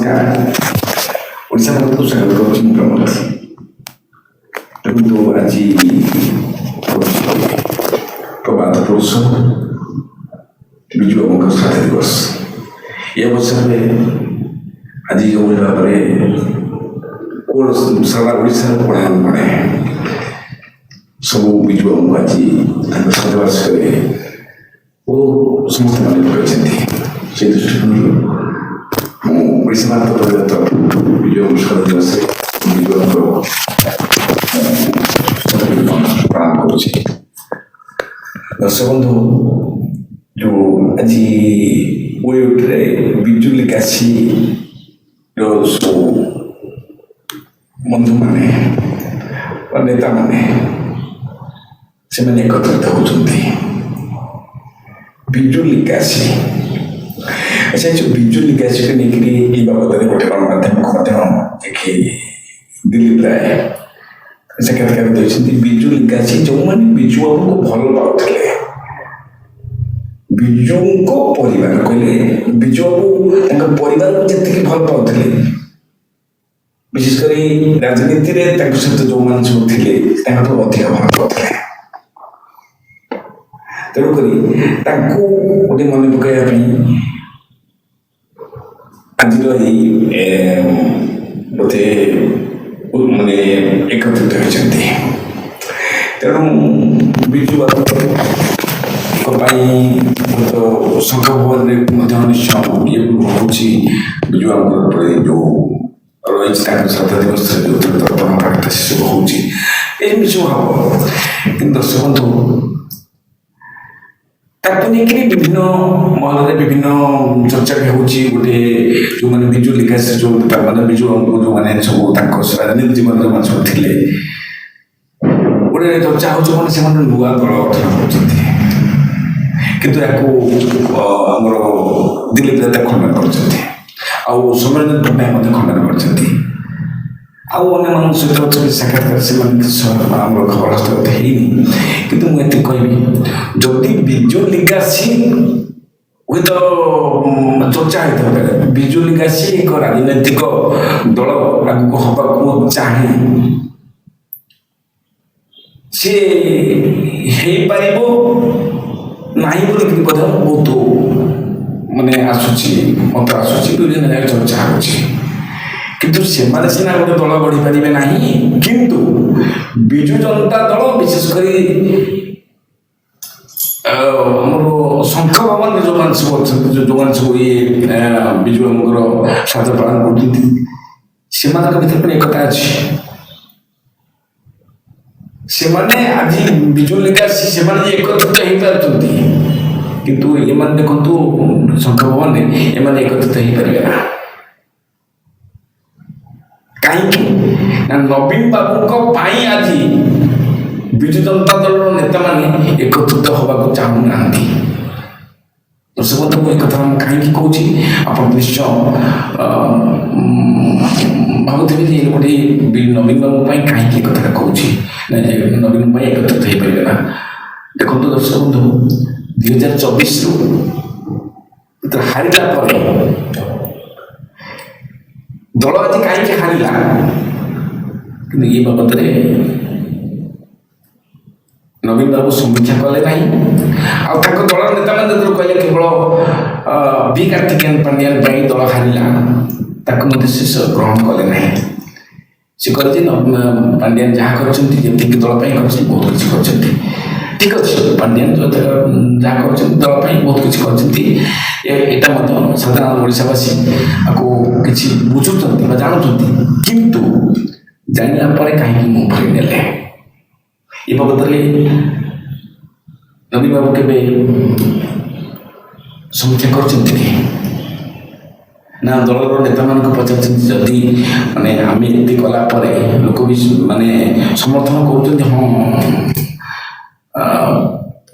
नमस्कार ओडिशा को स्वागत करुच्ची प्रमोद देखो आज प्रभात पुरुष विजु अमुक श्राद्ध दिवस ये अवसर में आज जो भाव में सारा ओडिशा पढ़ान पड़े सब विजु अमुक आज श्राद्धवास करे वो समस्त मानी से दृष्टिकोण ओडिशा भारत विजु श्राद्ध दिवस विजु प्रणाम करुच्ची दर्शक बंधु जो आज ओडिट्रे बिजुली काशी सब बंधु माने नेता माने से एकत्रित होती बिजुली काशी। अच्छा जो बिजुली काशी को लेकर बाबद गोटे गणमाध्यम देखिए दिल्ली प्राय साक्षात्कार देते बिजुली काशी जो मैंने बिजु बाबू को भल पाते बिजु को परिवार कहले बिजु बाबू परिवार को जी भल पाते विशेषकर राजनीति सहित जो मैंने सब थे अधिक भल पाते तेणुक गोटे मन पकड़ा आज बोधे माने एकत्रित होती तेणु बिजु बाबू तो संघ भवन निश्चय ये होची बिजु बाबू जो रही श्राद्ध दिवस जो तर्पण करता से सब होमी सब हम कि दर्शक बंधु विभिन्न महल विभिन्न चर्चा भी होती गोटे जो मैंने बिजुली काशी जो मैंने बिजु जो मैंने सब राजनीति जीवन जो मैंने सब थे गोटे चर्चा हो नुआ दल गठन कर दिलीप दादा खंडन कर सौम्यरंजन पट्टनायक खंडन कर सहित साक्षात्कार से खबर हस्तगत होनी कि मुझे कहबी जदि बिजुली काशी हुए तो चर्चा होता बिजुली काशी एक राजनैतिक दल आगे हवा चाहे सी नहीं बोलिक बहुत माने आसूची मत आसूची विभिन्न जगह चर्चा होची किंतु सेमाने सिना गोटे दल गढ़ी पारे ना किंतु बिजु जनता दल विशेषकर संख भवन जो मान सब अच्छा जो मान सब ये बिजु अमुकर श्राद्ध पालन कर भर एकता अच्छी से आज बिजुली काशी से एकत्रित हो पार्टी किंतु ये देखु संख भवन एम एकत्रित हो पारे ना कहीं नवीन बाबू आज विजु जनता दल नेता माने एकत्रित होगा चाहूना दर्शक बंधु एक कथा कहीं कौची आप निश्चय भावुवे गोटे नवीन बाबू कहीं कथा कौची नवीन एकत्रित हो पारे ना देखो दर्शक बंधु 2024 हारिला दल आज कहीं हारिला कि ये बाबद नवीन बाबू समीक्षा कले ना दल नेता मैंने कहले केवल बी कार्तिकेयन पांड्यान दल हारिला से ग्रहण कले ना सी कहते पांड्यान जहाँ कर दल बहुत किसी कर ठीक अच्छे पांड्यान जो जहाँ कर दल बहुत किसी कर साधारण ओडिशावासी आपको किसी बुझुं जानते किंतु जानला कहीं मुझे नेले ये बाबद नवीन बाबू के समीक्षा कर ना दलर नेता मान पचार जदि माने आम ये कलापर लोक भी माने समर्थन कर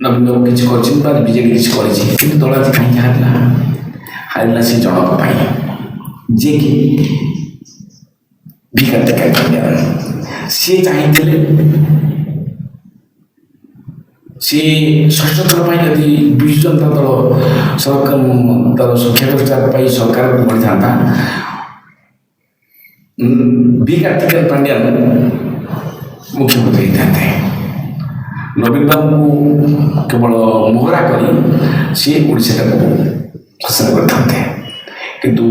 नवीन बाबू किसी कर बीजेपी किसी कर दल आज कहीं हारिला से जनक जे कि सी चाहते सी षष्ठ थर यदि विजु जनता दल सरकार दल संख्या गरिष्ठता सरकार बढ़ी था ବି କାର୍ତ୍ତିକେୟନ ପାଣ୍ଡିଆନ ମୁଖ୍ୟମନ୍ତ୍ରୀ ହେଇଥାନ୍ତେ। ନବୀନ ବାବୁଙ୍କୁ କେବଳ ମୋହରା କରି ସିଏ ଓଡ଼ିଶାଟାକୁ ଶାସନ କରିଥାନ୍ତେ। କିନ୍ତୁ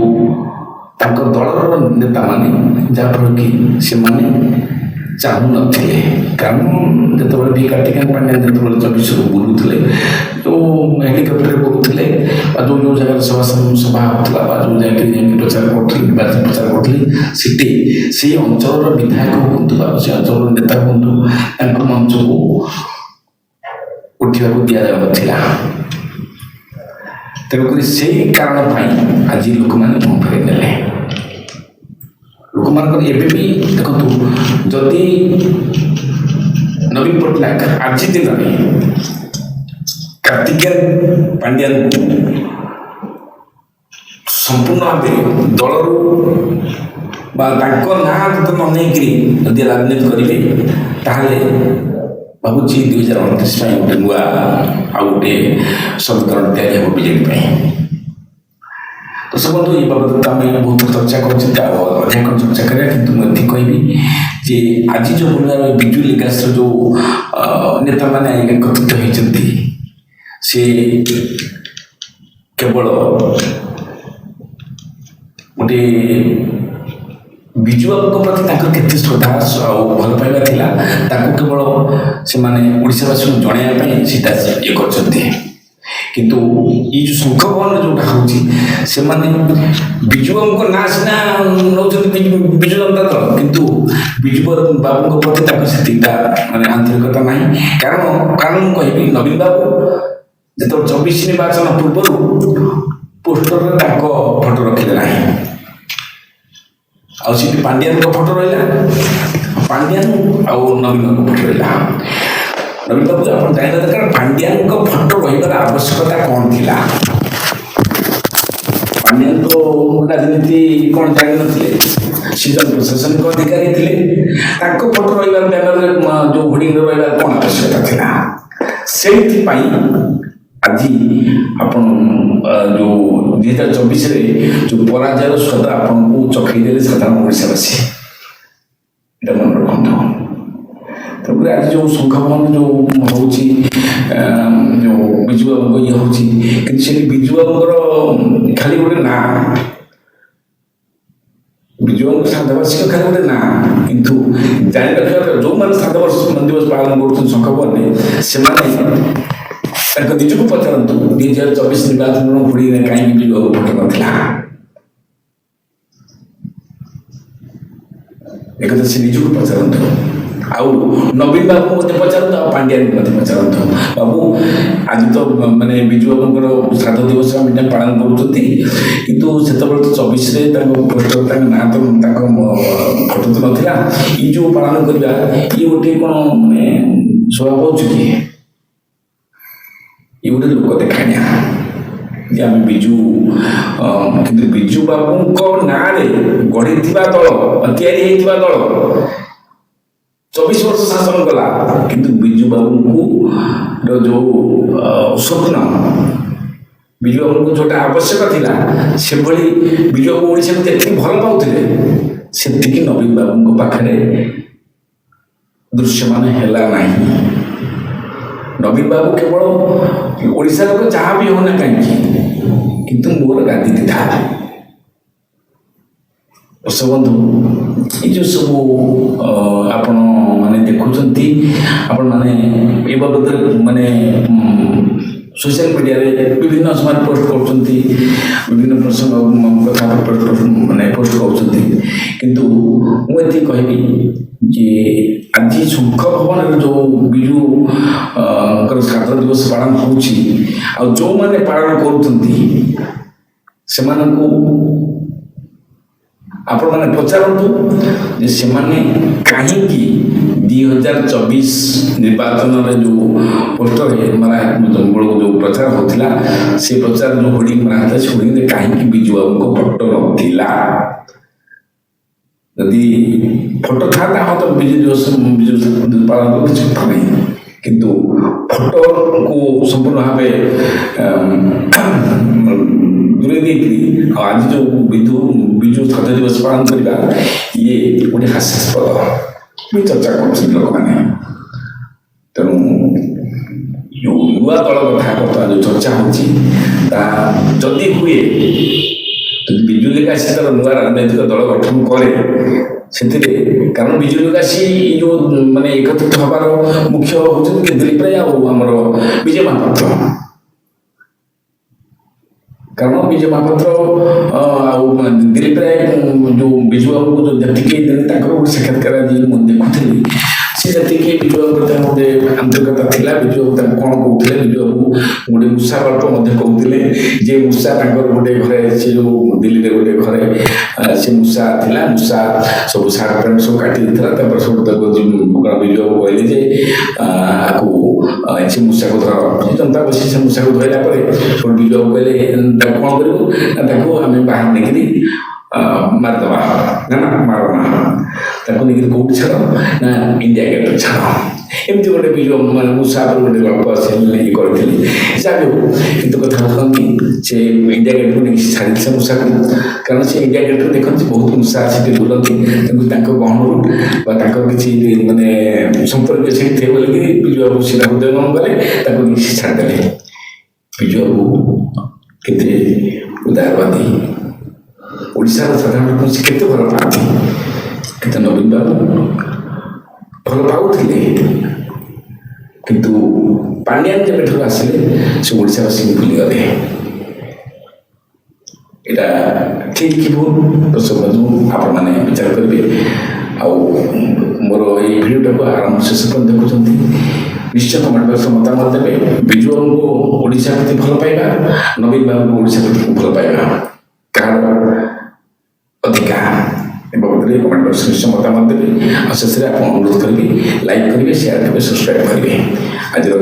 ତାଙ୍କ ଦଳର ନେତାମାନେ ଯାହାଫଳରେ କି ସେମାନେ ଚାହୁଁନଥିଲେ, କାରଣ ଯେତେବେଳେ ବି କାର୍ତ୍ତିକେୟନ ପାଣ୍ଡିଆନ ଯେତେବେଳେ 24ରୁ ବୁଲୁଥିଲେ, ଯେଉଁ ହେଲିକପ୍ଟରରେ ବୁଲୁଥିଲେ ବା ଯେଉଁ ଯେଉଁ ଜାଗାରେ ସଭା ହେଉଥିଲା ବା ଯେଉଁ ଜାଗାରେ ଯାଇକି ପ୍ରଚାର କରୁଥିଲେ, ନିର୍ବାଚନ ପ୍ରଚାର କରୁଥିଲେ, ସେଠି ସେଇ ଅଞ୍ଚଳର ବିଧାୟକ ହୁଅନ୍ତୁ ବା ସେ ଅଞ୍ଚଳର ନେତା ହୁଅନ୍ତୁ, ତାଙ୍କ ମଞ୍ଚକୁ ଉଠିବାକୁ ଦିଆଯାଉନଥିଲା। ତେଣୁକରି ସେଇ କାରଣ ପାଇଁ ଆଜି ଲୋକମାନେ ମୁହଁ ଫେରାଇ ନେଲେ। ଲୋକମାନଙ୍କର ଏବେ ବି ଦେଖନ୍ତୁ, ଯଦି ନବୀନ ପଟ୍ଟନାୟକ ଆଜି ଦିନରେ କାର୍ତ୍ତିକେୟନ ପାଣ୍ଡିଆନକୁ ସମ୍ପୂର୍ଣ୍ଣ ଭାବେ ଦଳରୁ ବା ତାଙ୍କ ନାଁ ନ ନେଇକରି ଯଦି ରାଜନୀତି କରିବେ, ତାହେଲେ ଭାବୁଛି 2029 ପାଇଁ ଗୋଟେ ନୂଆ ଆଉ ଗୋଟେ ସମୀକରଣ ତିଆରି ହେବ ବିଜେପି ପାଇଁ। ତ ବନ୍ଧୁ, ଏ ବାବଦରେ ତ ଆମେ ବହୁତ ଚର୍ଚ୍ଚା କରୁଛୁ, ଅଧିକ ଚର୍ଚ୍ଚା କରିବା, କିନ୍ତୁ ମୁଁ ଏତିକି କହିବି ଯେ ଆଜି ଯେଉଁ ଭଳିଆ ବିଜୁ ଲିଗାସର ଯେଉଁ ନେତାମାନେ ଏକତ୍ରିତ ହୋଇଛନ୍ତି, ସେ କେବଳ ଗୋଟେ ବିଜୁ ବାବୁଙ୍କ ପ୍ରତି ତାଙ୍କର କେତେ ଶ୍ରଦ୍ଧା ଆଉ ଭଲ ପାଇବା ଥିଲା, ତାକୁ କେବଳ ସେମାନେ ଓଡ଼ିଶାବାସୀଙ୍କୁ ଜଣାଇବା ପାଇଁ ସେଇଟା ଇଏ କରିଛନ୍ତି। କିନ୍ତୁ ଏଇ ଯେଉଁ ଶଙ୍ଖ ଭବନ ଯେଉଁଟା ହେଉଛି, ସେମାନେ ବିଜୁ ବାବୁଙ୍କ ନାଁ ସିନା ନେଉଛନ୍ତି ବିଜୁ ଜନତା ଦଳ, କିନ୍ତୁ ବିଜୁ ବାବୁଙ୍କ ପ୍ରତି ତାଙ୍କର ସେତିକିଟା ମାନେ ଆନ୍ତରିକତା ନାହିଁ। କାରଣ ମୁଁ କହିବି, ନବୀନ ବାବୁ ଯେତେବେଳେ 24 ନିର୍ବାଚନ ପୂର୍ବରୁ ପୋଷ୍ଟରରେ ତାଙ୍କ ଫଟୋ ରଖିଲେ ନାହିଁ, ଆଉ ସେଠି ପାଣ୍ଡିଆନଙ୍କ ଫଟୋ ରହିଲା, ପାଣ୍ଡିଆନ ଆଉ ନବୀନଙ୍କ ଫଟୋ ରହିଲା। ନବୀନ ବାବୁ, ଆପଣ ଜାଣିବା ଦରକାର ପାଣ୍ଡିଆନଙ୍କ ଫଟୋ ରହିବାର ଆବଶ୍ୟକତା କ'ଣ ଥିଲା। ପାଣ୍ଡିଆନ ତ ରାଜନୀତି କ'ଣ ଜାଣିନଥିଲେ, ସେ ଜଣେ ପ୍ରଶାସନିକ ଅଧିକାରୀ ଥିଲେ, ତାଙ୍କ ଫଟୋ ରହିବାର ବ୍ୟାନରରେ ଯେଉଁ ହୋର୍ଡିଂରେ ରହିବାର କ'ଣ ଆବଶ୍ୟକତା ଥିଲା। ସେଇଥିପାଇଁ ଆଜି ଆପଣ ଯେଉଁ 2024ରେ ଯେଉଁ ପରାଜୟର ସ୍ୱାଦ ଆପଣଙ୍କୁ ଚଖେଇ ଦେଲେ ସାଧାରଣ ଓଡ଼ିଶାବାସୀ, ଏଇଟା ମନେ ରଖନ୍ତୁ। ତେଣୁକରି ଆଜି ଯେଉଁ ଶଙ୍ଖ ଭବନ ଯେଉଁ ହେଉଛି, ଯେଉଁ ବିଜୁ ବାବୁଙ୍କ ଇଏ ହେଉଛି, କିନ୍ତୁ ସେଠି ବିଜୁ ବାବୁଙ୍କର ଖାଲି ଗୋଟେ ନାଁ, ବିଜୁ ବାବୁଙ୍କ ଶ୍ରାଦ୍ଧବାର୍ଷିକ ଖାଲି ଗୋଟେ ନାଁ, କିନ୍ତୁ ଜାଣି ରଖିବା ଯେଉଁମାନେ ଶ୍ରାଦ୍ଧବାର୍ଷିକ ଦିବସ ପାଳନ କରୁଛନ୍ତି ଶଙ୍ଖ ଭବନରେ, ସେମାନେ ତାଙ୍କ ନିଜକୁ ପଚାରନ୍ତୁ 2024 ନିର୍ବାଚନ ଘୋଡ଼ିରେ କାହିଁକି ବିଜୁ ବାବୁ ଭୋଟ ନଥିଲା। ଏକଥା ସେ ନିଜକୁ ପଚାରନ୍ତୁ, ଆଉ ନବୀନ ବାବୁଙ୍କୁ ମଧ୍ୟ ପଚାରନ୍ତୁ, ଆଉ ପାଣ୍ଡିଆନଙ୍କୁ ମଧ୍ୟ ପଚାରନ୍ତୁ। ବାବୁ, ଆଜି ତ ମାନେ ବିଜୁ ବାବୁଙ୍କର ଶ୍ରାଦ୍ଧ ଦିବସ ଆମେ ପାଳନ କରୁଛନ୍ତି, କିନ୍ତୁ ସେତେବେଳେ ତ 24ରେ ତାଙ୍କ ପୋଷ୍ଟର ତାଙ୍କ ନାଁ ତ ତାଙ୍କ ଫଟୋ ତ ନଥିଲା। ଏଇ ଯେଉଁ ପାଳନ କରିବା, ଇଏ ଗୋଟେ କ'ଣ ମାନେ ସ୍ୱଭାବ ହେଉଛି କି? ଇଏ ଗୋଟେ ଲୋକ ଦେଖାଣିଆ ଯେ ଆମେ କିନ୍ତୁ ବିଜୁ ବାବୁଙ୍କ ନାଁରେ ଗଢ଼ିଥିବା ଦଳ, ତିଆରି ହେଇଥିବା ଦଳ 24 ବର୍ଷ ଶାସନ କଲା, କିନ୍ତୁ ବିଜୁ ବାବୁଙ୍କୁ ଯେଉଁ ସ୍ୱପ୍ନ, ବିଜୁ ବାବୁଙ୍କୁ ଯେଉଁଟା ଆବଶ୍ୟକ ଥିଲା, ସେଭଳି ବିଜୁ ବାବୁ ଓଡ଼ିଶାକୁ ଯେତିକି ଭଲ ପାଉଥିଲେ, ସେତିକି ନବୀନ ବାବୁଙ୍କ ପାଖରେ ଦୃଶ୍ୟମାନ ହେଲା ନାହିଁ। ନବୀନ ବାବୁ କେବଳ ଓଡ଼ିଶା ଲୋକ ଯାହା ବି ହେଉନା କାହିଁକି, କିନ୍ତୁ ମୋର ଗାଦି ଥିଲା। ବନ୍ଧୁ, ଏ ଯେଉଁ ସବୁ ଆପଣ ମାନେ ଦେଖୁଛନ୍ତି, ଆପଣମାନେ ଏ ବାବଦରେ ମାନେ ସୋସିଆଲ ମିଡ଼ିଆରେ ବିଭିନ୍ନ ସମୟରେ ପୋଷ୍ଟ କରୁଛନ୍ତି, ବିଭିନ୍ନ ପ୍ରସଙ୍ଗ କଥା ପୋଷ୍ଟ କରୁଛନ୍ତି, କିନ୍ତୁ ମୁଁ ଏତିକି କହିବି ଯେ ଆଜି ଶଙ୍ଖ ଭବନରେ ଯେଉଁ ବିଜୁଙ୍କର ଶ୍ରାଦ୍ଧ ଦିବସ ପାଳନ ହେଉଛି, ଆଉ ଯେଉଁମାନେ ପାଳନ କରୁଛନ୍ତି ସେମାନଙ୍କୁ ଆପଣମାନେ ପଚାରନ୍ତୁ ଯେ ସେମାନେ କାହିଁକି 2024 ନିର୍ବାଚନରେ ଯେଉଁ ପୋଷ୍ଟର ବେଳକୁ ଯେଉଁ ପ୍ରଚାର ହେଉଥିଲା, ସେ ପ୍ରଚାର ଯେଉଁ ହୋର୍ଡିଂ ମରାହେଇଥିଲା, ସେ ହୋର୍ଡିଂରେ କାହିଁକି ବିଜୁ ବାବୁଙ୍କ ଫଟୋ ନଥିଲା। ଯଦି ଫଟୋ ଥାନ୍ତା, ହଁ ତ ବିଜୁ ପାଳନ କିଛି କଥା ନାହିଁ, କିନ୍ତୁ ଫଟୋକୁ ସମ୍ପୂର୍ଣ୍ଣ ଭାବେ ଦୂରେଇ ଦେଇକରି ଆଜି ଯେଉଁ ବିଜୁ ଶ୍ରାଦ୍ଧ ଦିବସ ପାଳନ କରିବା, ଇଏ ଗୋଟେ ହାସ୍ୟାସ୍ପଦ ବି ଚର୍ଚ୍ଚା କରୁଛନ୍ତି ଲୋକମାନେ। ତେଣୁ ଯେଉଁ ନୂଆ ଦଳ କଥା ବର୍ତ୍ତମାନ ଯେଉଁ ଚର୍ଚ୍ଚା ହେଉଛି ତାହା ଯଦି ହୁଏ, ଯଦି ବିଜୁ ଲେଗାସି ତାର ନୂଆ ରାଜନୈତିକ ଦଳ ଗଠନ କରେ ସେଥିରେ, କାରଣ ବିଜୁ ଲେଗାସି ଯେଉଁ ମାନେ ଏକତ୍ରିତ ହେବାର ମୁଖ୍ୟ ହେଉଛନ୍ତି ଦିଲ୍ଲୀପ ରାୟ ଆଉ ଆମର ବିଜୟ ମହାପାତ୍ର। କାରଣ ବିଜୟ ମହାପାତ୍ର ଆଉ ଦିଲ୍ଲୀପ ରାୟ ଯେଉଁ ବିଜୁ ବାବୁଙ୍କୁ ଯେତିକି ତାଙ୍କର ଗୋଟେ ସାକ୍ଷାତକାର ଆଜି ମୁଁ ଦେଖୁଥିଲି, ସେ ଯେତିକି ବିଜୁ ବାବୁ ପ୍ରତି ଗୋଟେ ଆନ୍ତରିକତା ଥିଲା। ବିଜୁ ବାବୁ ତାଙ୍କୁ କ'ଣ କହୁଥିଲେ, ବିଜୁ ବାବୁ ଗୋଟେ ମୂଷା ଗଳ୍ପ ମଧ୍ୟ କହୁଥିଲେ ଯେ ମୂଷା ତାଙ୍କର ଗୋଟେ ଘରେ, ସେ ଯେଉଁ ଦିଲ୍ଲୀରେ ଗୋଟେ ଘରେ ସେ ମୂଷା ଥିଲା, ମୂଷା ସବୁ ସାର୍ଟ ପ୍ୟାଣ୍ଟ ସବୁ କାଟି ଦେଇଥିଲା। ତାପରେ ସବୁ ତାକୁ ବିଜୁ ବାବୁ କହିଲେ ଯେ ଆକୁ ସେ ମୂଷାକୁ ଧର, ଜନତା ବସି ସେ ମୂଷାକୁ ଧରିଲା ପରେ ସବୁ ବିଜୁ ବାବୁ କହିଲେ ତାକୁ କ'ଣ କରିବୁ ନା ତାକୁ ଆମେ ବାହାର ନେଇକିରି ମାରିଦେବା, ନା ମାରନା, ତାକୁ ନେଇକିରି କୋଉଠି ଛାଡ଼ ନା ଇଣ୍ଡିଆ ଗେଟ୍ରେ ଛାଡ଼। ଏମିତି ଗୋଟେ ବିଜୁ ମାନେ ମୂଷା ଉପରେ ଗୋଟେ ଗଳ୍ପ ସେ ଇଏ କରିଥିଲି। ଯାହା ବି ହଉ, କିନ୍ତୁ କଥା ହେଉଛନ୍ତି ସେ ଇଣ୍ଡିଆ ଗେଟ୍କୁ ନେଇକି ଛାଡ଼ିଛି ସେ ମୂଷାକୁ। କାରଣ ସେ ଇଣ୍ଡିଆ ଗେଟ୍ରେ ଦେଖନ୍ତି ବହୁତ ମୂଷା ସେଠି ବୁଲନ୍ତି, କିନ୍ତୁ ତାଙ୍କ ଗହଣରୁ ବା ତାଙ୍କର କିଛି ମାନେ ସମ୍ପର୍କୀୟ ସେଠି ଥିବେ ବୋଲିକି ବିଜୁ ବାବୁ ସେଟା ହୃଦୟଙ୍ଗମ କଲେ, ତାକୁ ନେଇକି ଛାଡ଼ିଦେଲେ। ବିଜୁ ବାବୁ କେତେ ଉଦାରବାଦୀ, ଓଡ଼ିଶାର ସାଧାରଣ ଲୋକଙ୍କୁ ସେ କେତେ ଭଲ ପାଆନ୍ତି, କେତେ ନବୀନ ବାବୁ ଭଲ ପାଉଥିଲେ। କିନ୍ତୁ ପାଣ୍ଡିଆନ ଯେବେଠାରୁ ଆସିଲେ ସେ ଓଡ଼ିଶାବାସୀଙ୍କୁ ଭୁଲିଗଲେ। ଏଇଟା ଠିକ୍ କି ଭୁଲ, ଦର୍ଶକ ବନ୍ଧୁ ଆପଣମାନେ ବିଚାର କରିବେ। ଆଉ ମୋର ଏଇ ଭିଡ଼ିଓଟାକୁ ଆରମ୍ଭ ଶେଷ ପର୍ଯ୍ୟନ୍ତ ଦେଖୁଛନ୍ତି, ନିଶ୍ଚୟ କମେଣ୍ଟ ବକ୍ସରେ ମତାମତ ଦେବେ। ବିଜୁ ବାବୁଙ୍କୁ ଓଡ଼ିଶା ପ୍ରତି ଭଲ ପାଇବା, ନବୀନ ବାବୁଙ୍କୁ ଓଡ଼ିଶା ପ୍ରତି ଭଲ ପାଇବା, କାହାର ଅଧିକା ଏ ବାବଦରେ କମେଣ୍ଟ ବକ୍ସରେ ନିଶ୍ଚୟ ମତାମତ ଦେବେ। ଆଉ ଶେଷରେ ଆପଣ ଅନୁରୋଧ କରିବି, ଲାଇକ୍ କରିବେ, ସେୟାର କରିବେ, ସବସ୍କ୍ରାଇବ୍ କରିବେ। ଆଜିର